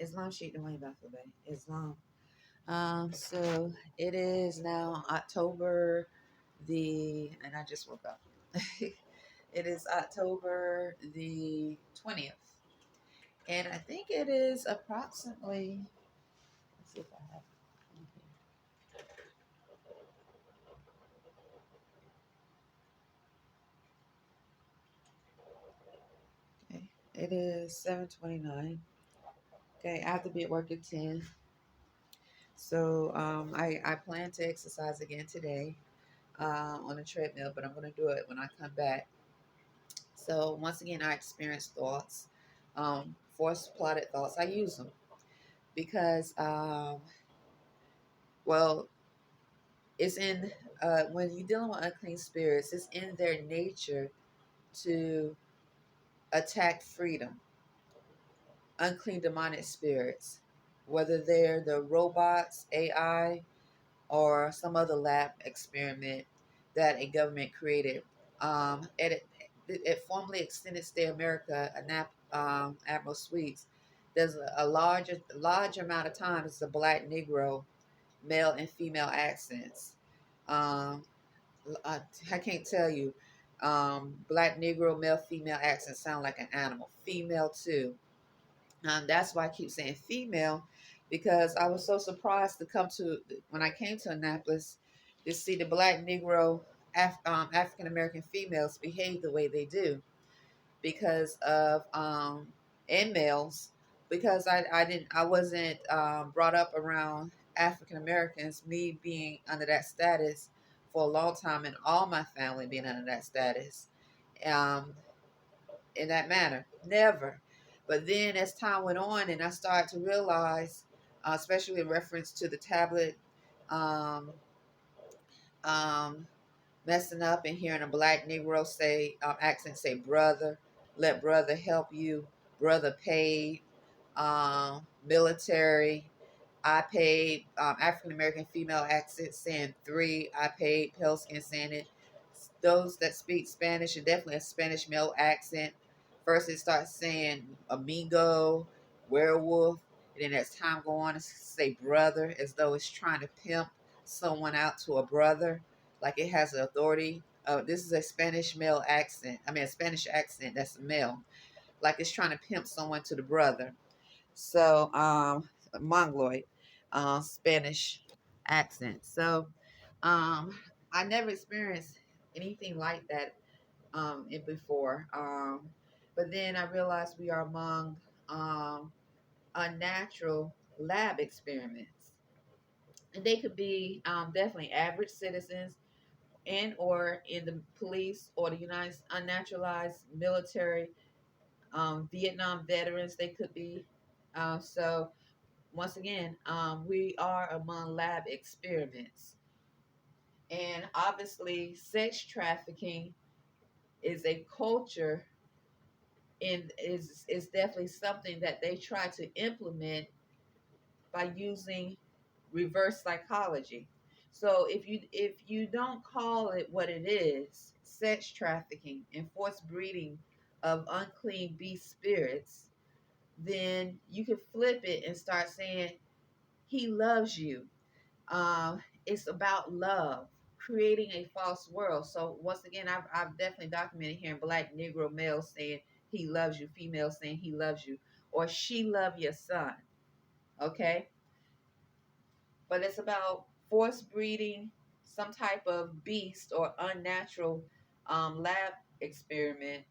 Islam Sheikh the Wayne Bay. Islam. So it is now October and I just woke up. It is October the 20th. And I think it is approximately, let's see if I have it. Okay. It is 7:29. Okay, I have to be at work at 10. So I plan to exercise again today on a treadmill, but I'm going to do it when I come back. So once again, I experience thoughts, force plotted thoughts. I use them because, well, it's in, when you're dealing with unclean spirits, it's in their nature to attack freedom, unclean demonic spirits, whether they're the robots, AI, or some other lab experiment that a government created. It formerly extended stay America, Admiral Suites. There's a large amount of times the black Negro male and female accents. Um, I can't tell you. Black Negro male female accents sound like an animal. Female too. That's why I keep saying female, because I was so surprised to come to when I came to Annapolis to see the black Negro African American females behave the way they do because of and males, because I wasn't brought up around African Americans, me being under that status for a long time and all my family being under that status. Um, in that manner. Never. But then as time went on and I started to realize, especially in reference to the tablet, um, um, messing up and hearing a black Negro say, accent say, brother, let brother help you, brother paid, military, I paid, African American female accent saying three, I paid, pale skin saying it. Those that speak Spanish and definitely a Spanish male accent. First it starts saying amigo, werewolf, and then as time go on, it say brother, as though it's trying to pimp someone out to a brother, like it has authority. This is a Spanish male accent. I mean, a Spanish accent that's a male, like it's trying to pimp someone to the brother. So, Mongoloid, Spanish accent. So, I never experienced anything like that before. But then I realized we are among unnatural lab experiments, and they could be definitely average citizens and or in the police or the United unnaturalized military, Vietnam veterans. They could be. So once again, we are among lab experiments. And obviously, sex trafficking is a culture and is definitely something that they try to implement by using reverse psychology. So if you don't call it what it is, sex trafficking and forced breeding of unclean beast spirits, then you can flip it and start saying he loves you. It's about love, creating a false world. So once again, I've definitely documented here in black Negro males saying he loves you, females saying he loves you, or she love your son. Okay, but it's about force breeding some type of beast or unnatural lab experiment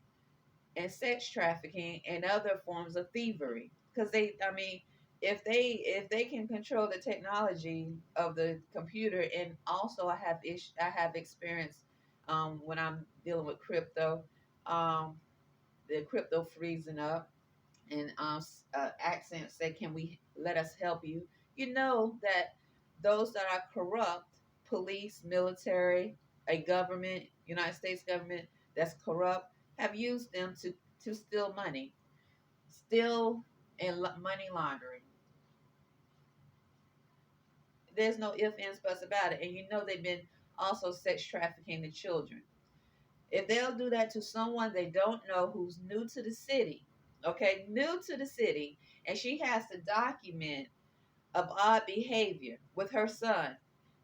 and sex trafficking and other forms of thievery, because I mean, if they can control the technology of the computer. And also I have experience when I'm dealing with crypto, um, the crypto freezing up, and accents say, can we let us help you? You know that those that are corrupt, police, military, a government, United States government that's corrupt, have used them to steal money, steal and money laundering. There's no ifs, ands, buts about it. And you know they've been also sex trafficking the children. If they'll do that to someone they don't know who's new to the city, okay, new to the city, and she has to document of odd behavior with her son.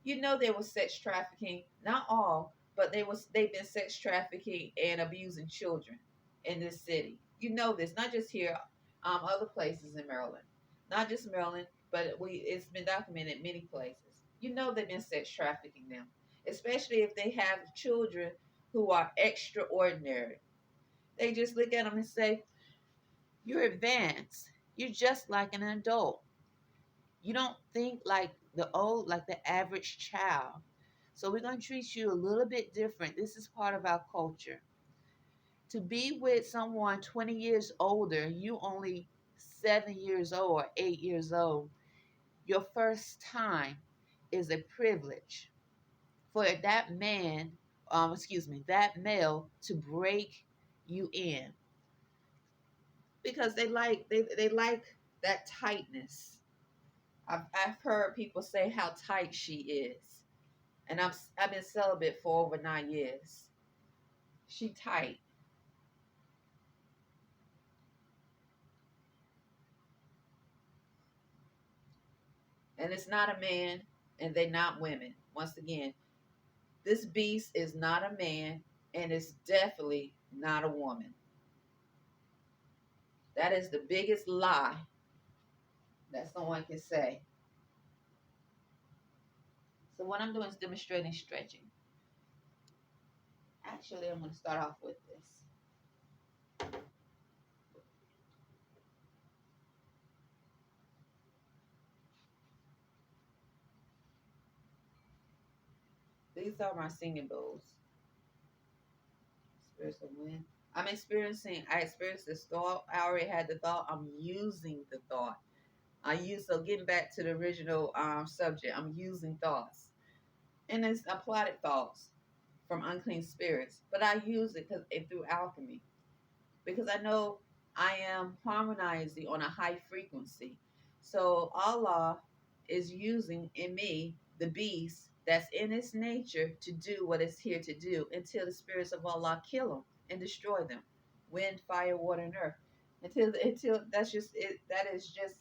You know there was sex trafficking, not all, but they've been sex trafficking and abusing children in this city. You know this, not just here, other places in Maryland, not just Maryland, but it's been documented in many places. You know they've been sex trafficking them, especially if they have children who are extraordinary. They just look at them and say, "You're advanced. You're just like an adult. You don't think like the average child. So we're going to treat you a little bit different. This is part of our culture. To be with someone 20 years older, you only 7 years old or 8 years old, your first time is a privilege for that man, that male to break you in because they like that tightness. I've heard people say how tight she is, and I've been celibate for over 9 years. She tight, and it's not a man, and they not women. Once again, this beast is not a man, and it's definitely not a woman. That is the biggest lie that someone can say. So what I'm doing is demonstrating stretching. Actually, I'm going to start off with this. These are my singing bowls. Spirits of wind. I experienced this thought. I already had the thought. I'm using the thought. So getting back to the original subject, I'm using thoughts. And it's applauded thoughts from unclean spirits. But I use it through alchemy. Because I know I am harmonizing on a high frequency. So Allah is using in me the beast that's in its nature to do what it's here to do until the spirits of Allah kill them and destroy them. Wind, fire, water, and earth. Until that's just it. That is just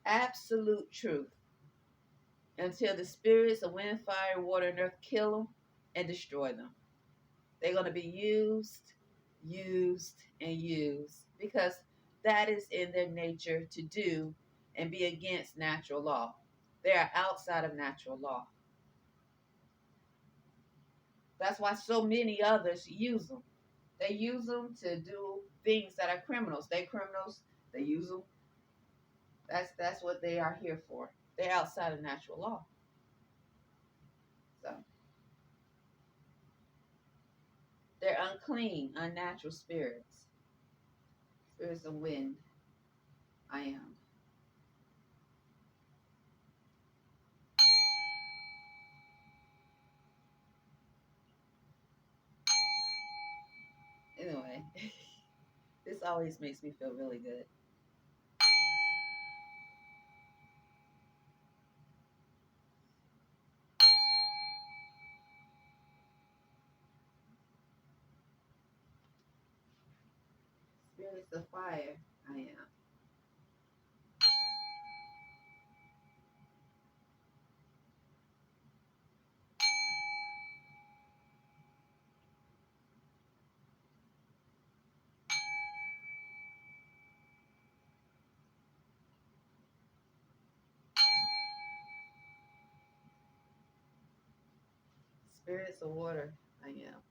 absolute truth. Until the spirits of wind, fire, water, and earth kill them and destroy them. They're going to be used, and used because that is in their nature to do and be against natural law. They are outside of natural law. That's why so many others use them. They use them to do things that are criminals. They criminals. They use them. That's what they are here for. They're outside of natural law. So they're unclean, unnatural spirits. Spirits of wind. I am. Anyway, this always makes me feel really good. Spirits of fire. I am. Spirits of water. I am.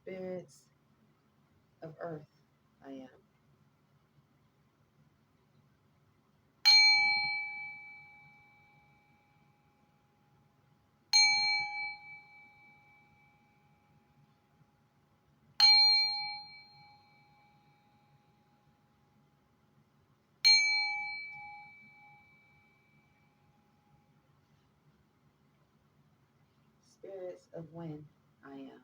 Spirits of earth. I am. Spirits of when I am.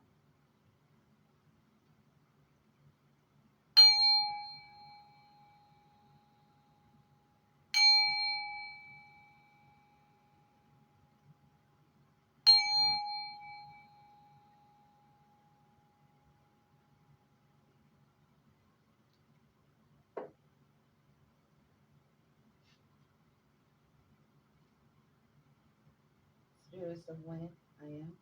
Spirits of when I am.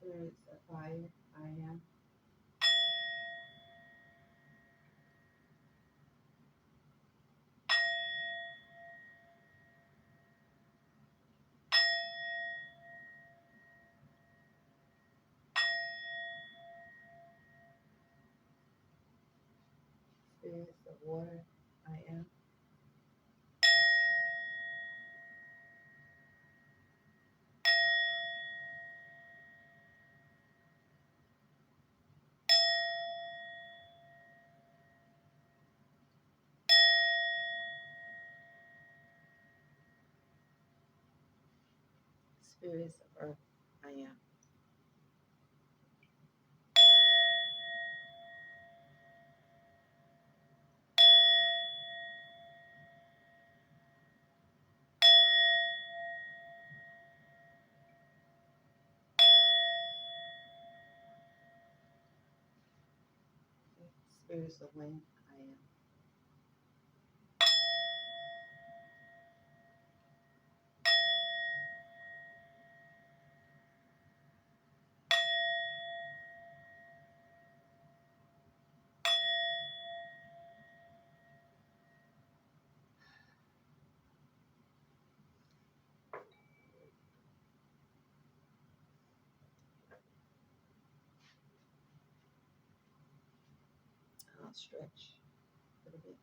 Spirits of fire I am. Spirits of water I am. Spirits of earth I am. Spirits of wind I am. I'll stretch a little bit.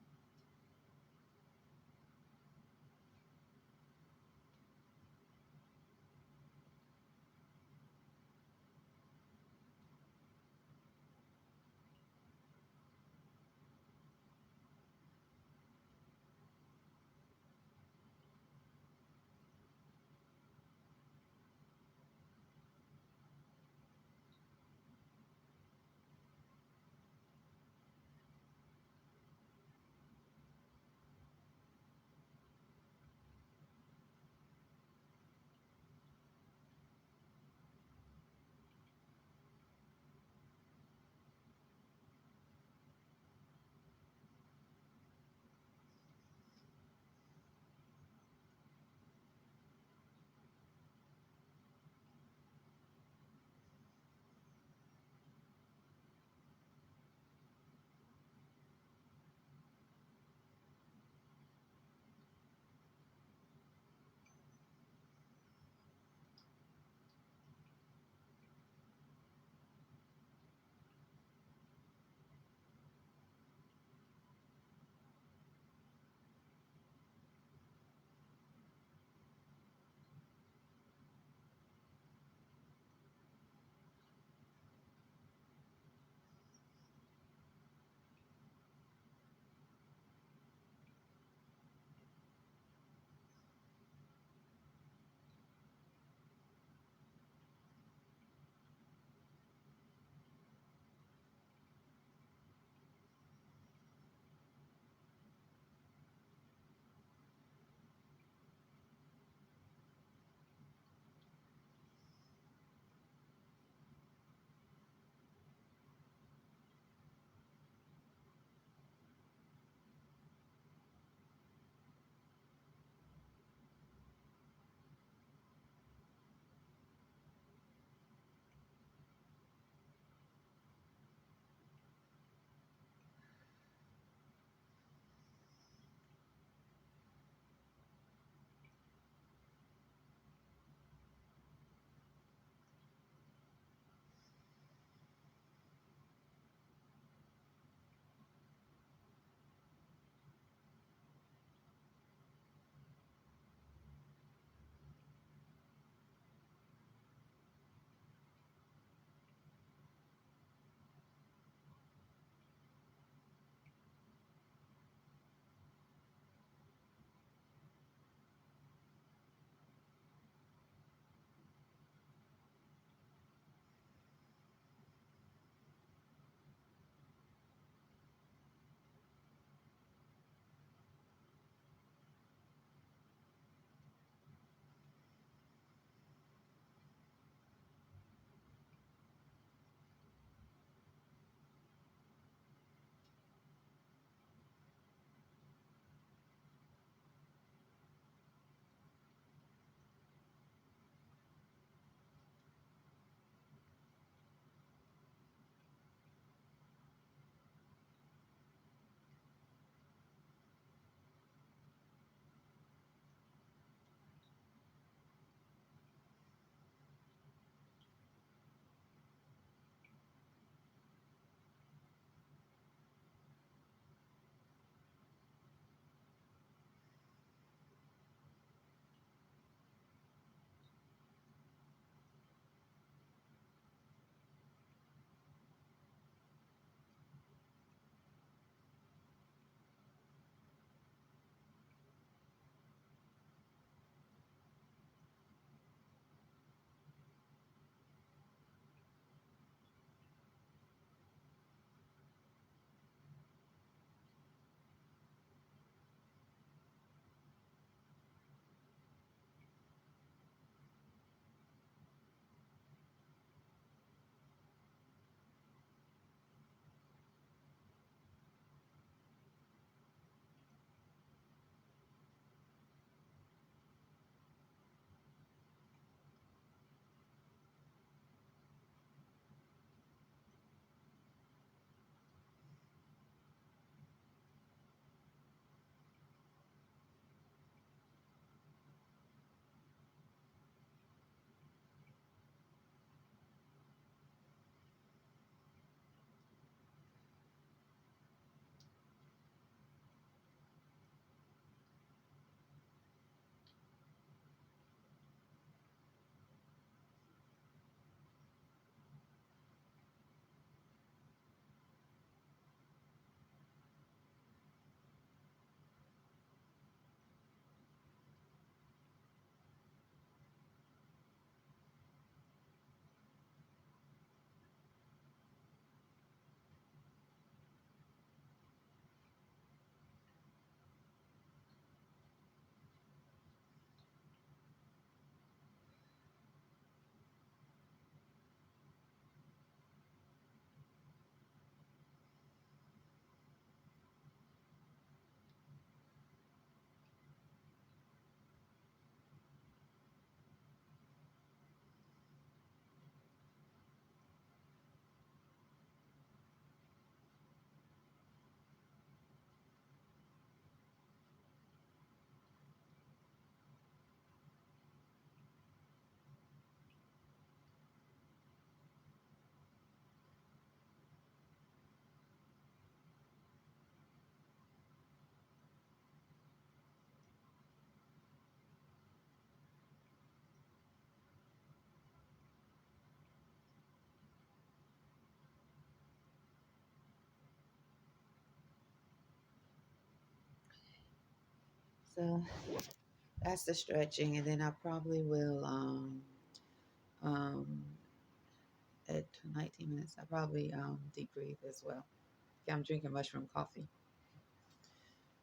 So that's the stretching, and then I probably will um at 19 minutes I probably deep breathe as well. Okay, I'm drinking mushroom coffee.